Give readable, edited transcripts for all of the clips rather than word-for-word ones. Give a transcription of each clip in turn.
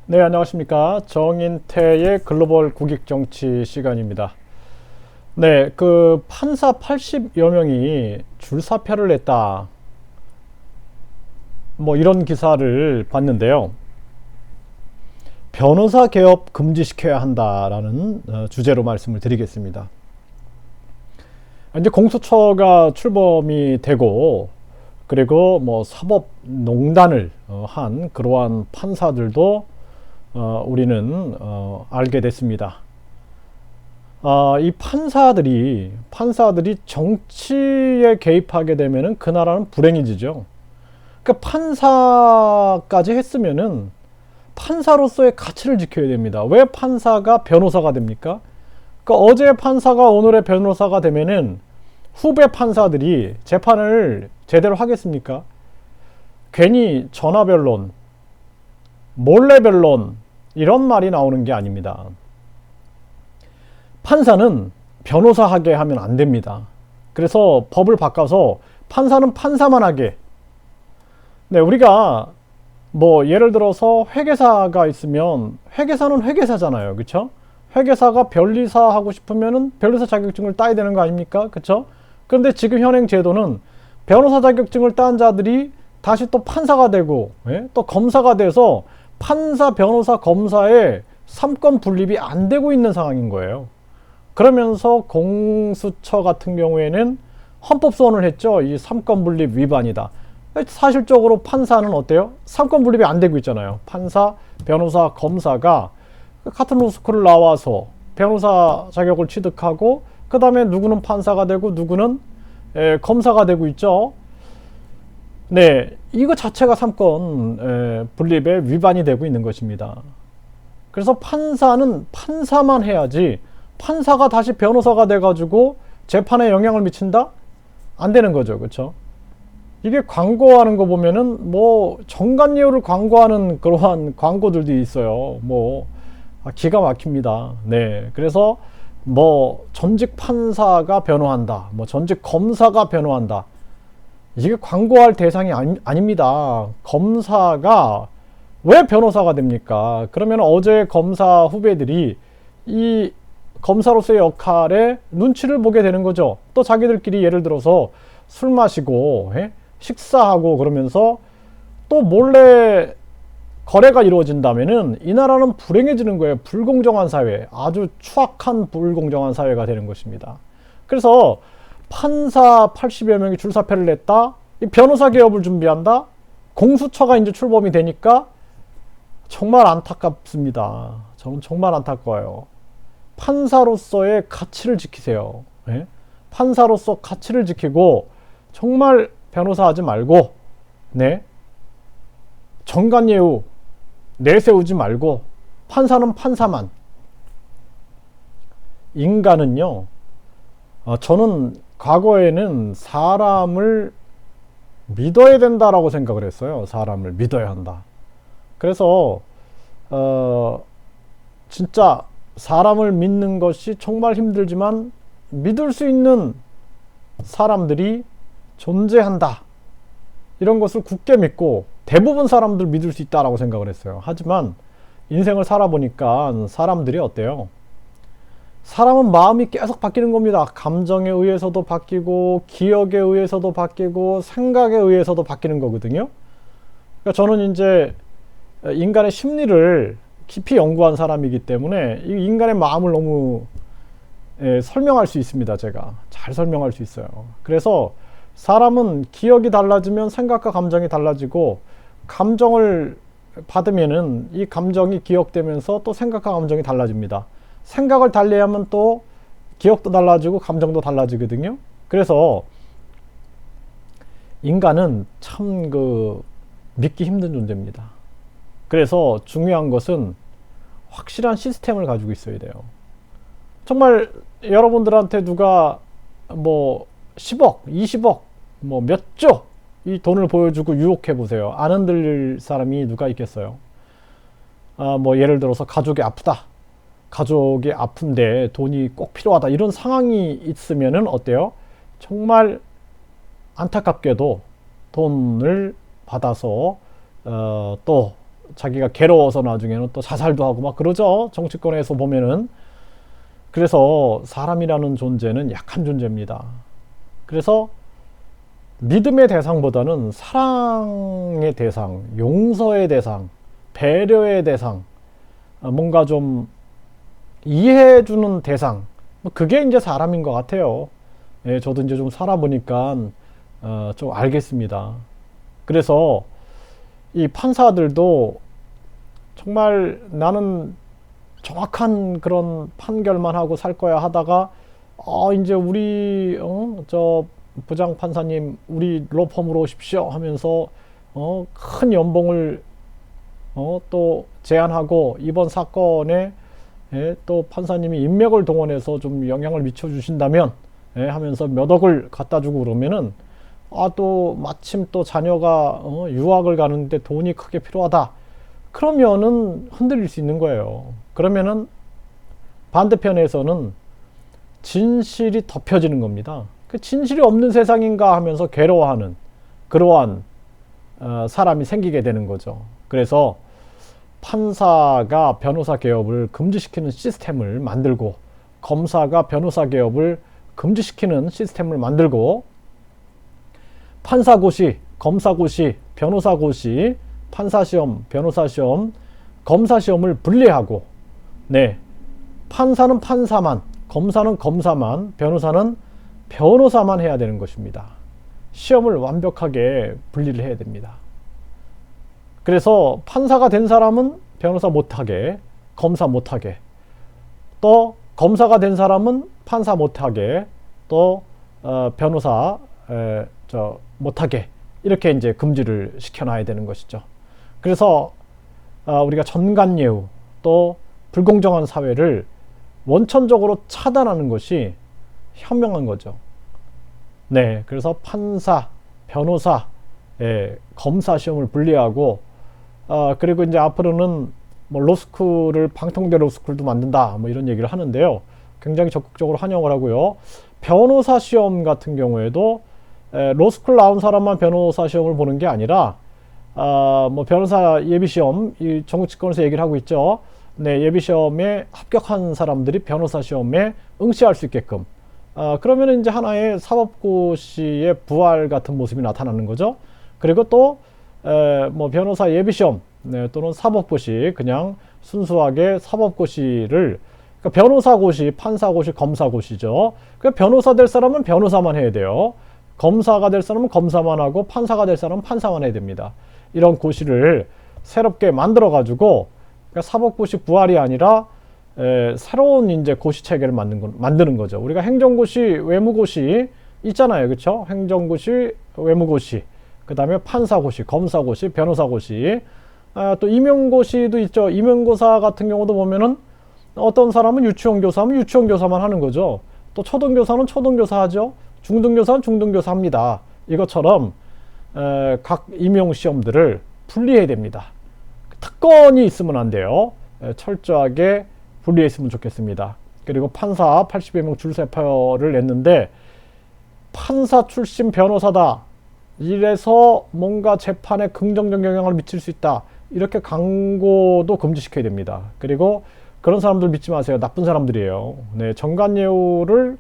네, 안녕하십니까. 정인태의 글로벌 국익정치 시간입니다. 네, 그 판사 80여 명이 줄사표를 냈다. 뭐 이런 기사를 봤는데요. 변호사 개업 금지시켜야 한다라는 주제로 말씀을 드리겠습니다. 이제 공수처가 출범이 되고, 그리고 뭐 사법농단을 한 그러한 판사들도 우리는 알게 됐습니다. 이 판사들이 정치에 개입하게 되면은 그 나라는 불행해지죠. 그러니까 판사까지 했으면은 판사로서의 가치를 지켜야 됩니다. 왜 판사가 변호사가 됩니까? 그러니까 어제 판사가 오늘의 변호사가 되면은 후배 판사들이 재판을 제대로 하겠습니까? 괜히 전화변론, 몰래변론 이런 말이 나오는 게 아닙니다. 판사는 변호사 하게 하면 안 됩니다. 그래서 법을 바꿔서 판사는 판사만 하게. 네, 우리가 뭐 예를 들어서 회계사가 있으면 회계사는 회계사잖아요. 그렇죠? 회계사가 변리사 하고 싶으면은 변리사 자격증을 따야 되는 거 아닙니까? 그렇죠? 그런데 지금 현행 제도는 변호사 자격증을 딴 자들이 다시 또 판사가 되고, 또 검사가 돼서 판사, 변호사, 검사의 삼권 분립이 안 되고 있는 상황인 거예요. 그러면서 공수처 같은 경우에는 헌법 소원을 했죠. 이 삼권 분립 위반이다. 사실적으로 판사는 어때요? 삼권 분립이 안 되고 있잖아요. 판사, 변호사, 검사가 같은 로스쿨을 나와서 변호사 자격을 취득하고, 그 다음에 누구는 판사가 되고 누구는 검사가 되고 있죠. 네, 이거 자체가 삼권 분립의 위반이 되고 있는 것입니다. 그래서 판사는 판사만 해야지, 판사가 다시 변호사가 돼가지고 재판에 영향을 미친다? 안 되는 거죠. 그렇죠? 이게 광고하는 거 보면은 뭐 정관예우를 광고하는 그러한 광고들도 있어요. 뭐 기가 막힙니다. 네, 그래서 뭐 전직 판사가 변호한다, 뭐 전직 검사가 변호한다. 이게 광고할 대상이 아닙니다. 검사가 왜 변호사가 됩니까? 그러면 어제 검사 후배들이 이 검사로서의 역할에 눈치를 보게 되는 거죠. 또 자기들끼리 예를 들어서 술 마시고 식사하고 그러면서 또 몰래 거래가 이루어진다면은 이 나라는 불행해지는 거예요. 불공정한 사회, 아주 추악한 불공정한 사회가 되는 것입니다. 그래서 판사 80여 명이 줄사표를 냈다. 이 변호사 개업을 준비한다. 공수처가 이제 출범이 되니까 정말 안타깝습니다. 저는 정말 안타까워요. 판사로서의 가치를 지키세요. 판사로서 가치를 지키고 정말 변호사 하지 말고, 네, 정관예우 내세우지 말고 판사는 판사만. 인간은요, 저는 과거에는 사람을 믿어야 된다라고 생각을 했어요. 사람을 믿어야 한다. 그래서 진짜 사람을 믿는 것이 정말 힘들지만 믿을 수 있는 사람들이 존재한다, 이런 것을 굳게 믿고 대부분 사람들 믿을 수 있다라고 생각을 했어요. 하지만 인생을 살아보니까 사람들이 어때요? 사람은 마음이 계속 바뀌는 겁니다. 감정에 의해서도 바뀌고, 기억에 의해서도 바뀌고, 생각에 의해서도 바뀌는 거거든요. 그러니까 저는 이제 인간의 심리를 깊이 연구한 사람이기 때문에 이 인간의 마음을 너무 설명할 수 있습니다. 제가 잘 설명할 수 있어요. 그래서 사람은 기억이 달라지면 생각과 감정이 달라지고, 감정을 받으면은 이 감정이 기억되면서 또 생각과 감정이 달라집니다. 생각을 달리하면 또 기억도 달라지고 감정도 달라지거든요. 그래서 인간은 참 믿기 힘든 존재입니다. 그래서 중요한 것은 확실한 시스템을 가지고 있어야 돼요. 정말 여러분들한테 누가 뭐 10억, 20억, 뭐 몇 조 이 돈을 보여주고 유혹해 보세요. 안 흔들릴 사람이 누가 있겠어요? 뭐 예를 들어서 가족이 아프다, 가족이 아픈데 돈이 꼭 필요하다, 이런 상황이 있으면은 어때요? 정말 안타깝게도 돈을 받아서 또 자기가 괴로워서 나중에는 또 자살도 하고 막 그러죠. 정치권에서 보면은. 그래서 사람이라는 존재는 약한 존재입니다. 그래서 믿음의 대상보다는 사랑의 대상, 용서의 대상, 배려의 대상, 뭔가 좀 이해해주는 대상, 그게 이제 사람인 것 같아요. 예, 저도 이제 좀 살아보니까 좀 알겠습니다. 그래서 이 판사들도 정말 나는 정확한 그런 판결만 하고 살 거야 하다가 이제 우리 저 부장 판사님 우리 로펌으로 오십시오 하면서 큰 연봉을 또 제안하고 이번 사건에 또 판사님이 인맥을 동원해서 좀 영향을 미쳐 주신다면 하면서 몇 억을 갖다 주고 그러면은 또 마침 또 자녀가 유학을 가는데 돈이 크게 필요하다. 그러면은 흔들릴 수 있는 거예요. 그러면은 반대편에서는 진실이 덮여지는 겁니다. 그 진실이 없는 세상인가 하면서 괴로워하는 그러한 사람이 생기게 되는 거죠. 그래서 판사가 변호사 개업을 금지시키는 시스템을 만들고 검사가 변호사 개업을 금지시키는 시스템을 만들고 판사고시, 검사고시, 변호사고시, 판사시험, 변호사시험, 검사시험을 분리하고 판사는 판사만, 검사는 검사만, 변호사는 변호사만 해야 되는 것입니다. 시험을 완벽하게 분리를 해야 됩니다. 그래서 판사가 된 사람은 변호사 못하게, 검사 못하게, 또 검사가 된 사람은 판사 못하게, 또 변호사 못하게 이렇게 이제 금지를 시켜놔야 되는 것이죠. 그래서 우리가 전관예우 또 불공정한 사회를 원천적으로 차단하는 것이 현명한 거죠. 그래서 판사, 변호사, 검사 시험을 분리하고 그리고 이제 앞으로는 뭐 로스쿨을 방통대 로스쿨도 만든다 뭐 이런 얘기를 하는데요. 굉장히 적극적으로 환영을 하고요. 변호사 시험 같은 경우에도 로스쿨 나온 사람만 변호사 시험을 보는 게 아니라 뭐 변호사 예비시험 이 정치권에서 얘기를 하고 있죠. 예비시험에 합격한 사람들이 변호사 시험에 응시할 수 있게끔 그러면 이제 하나의 사법고시의 부활 같은 모습이 나타나는 거죠. 그리고 또 뭐 변호사 예비시험 또는 사법고시 그냥 순수하게 사법고시를 그러니까 변호사고시, 판사고시, 검사고시죠. 그러니까 변호사 될 사람은 변호사만 해야 돼요. 검사가 될 사람은 검사만 하고 판사가 될 사람은 판사만 해야 됩니다. 이런 고시를 새롭게 만들어 가지고 그러니까 사법고시 부활이 아니라 새로운 이제 고시 체계를 만드는 거죠. 우리가 행정고시, 외무고시 있잖아요, 그렇죠? 행정고시, 외무고시, 그 다음에 판사고시, 검사고시, 변호사고시, 또 임용고시도 있죠. 임용고사 같은 경우도 보면은 어떤 사람은 유치원교사하면 유치원교사만 하는 거죠. 또 초등교사는 초등교사 하죠. 중등교사는 중등교사 합니다. 이것처럼 각 임용시험들을 분리해야 됩니다. 특권이 있으면 안 돼요. 철저하게 분리했으면 좋겠습니다. 그리고 판사 80여 명 줄세표를 냈는데 판사 출신 변호사다. 이래서 뭔가 재판에 긍정적 영향을 미칠 수 있다. 이렇게 광고도 금지시켜야 됩니다. 그리고 그런 사람들 믿지 마세요. 나쁜 사람들이에요. 정관예우를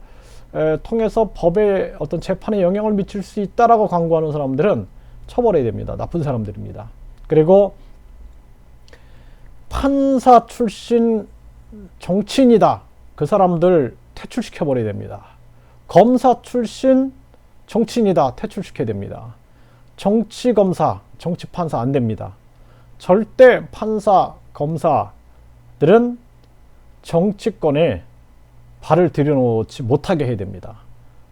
통해서 법에 어떤 재판에 영향을 미칠 수 있다라고 광고하는 사람들은 처벌해야 됩니다. 나쁜 사람들입니다. 그리고 판사 출신 정치인이다. 그 사람들 퇴출시켜버려야 됩니다. 검사 출신 정치인이다. 퇴출시켜야 됩니다. 정치검사, 정치판사 안 됩니다. 절대 판사, 검사들은 정치권에 발을 들여놓지 못하게 해야 됩니다.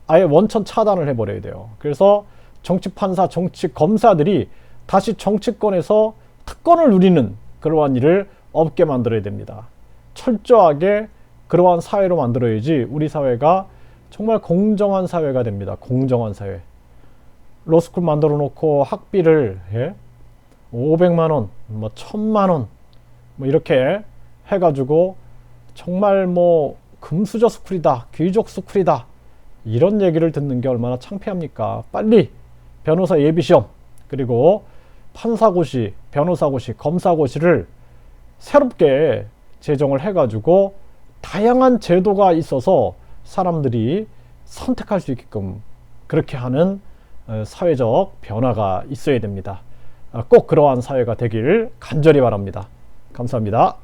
아예 원천 차단을 해버려야 돼요. 그래서 정치판사, 정치검사들이 다시 정치권에서 특권을 누리는 그러한 일을 없게 만들어야 됩니다. 철저하게 그러한 사회로 만들어야지 우리 사회가 정말 공정한 사회가 됩니다. 공정한 사회. 로스쿨 만들어 놓고 학비를 500만 원, 뭐 1000만 원, 뭐 이렇게 해가지고 정말 뭐 금수저 스쿨이다, 귀족 스쿨이다 이런 얘기를 듣는 게 얼마나 창피합니까? 빨리 변호사 예비시험 그리고 판사고시, 변호사고시, 검사고시를 새롭게 제정을 해가지고 다양한 제도가 있어서 사람들이 선택할 수 있게끔 그렇게 하는 사회적 변화가 있어야 됩니다. 꼭 그러한 사회가 되길 간절히 바랍니다. 감사합니다.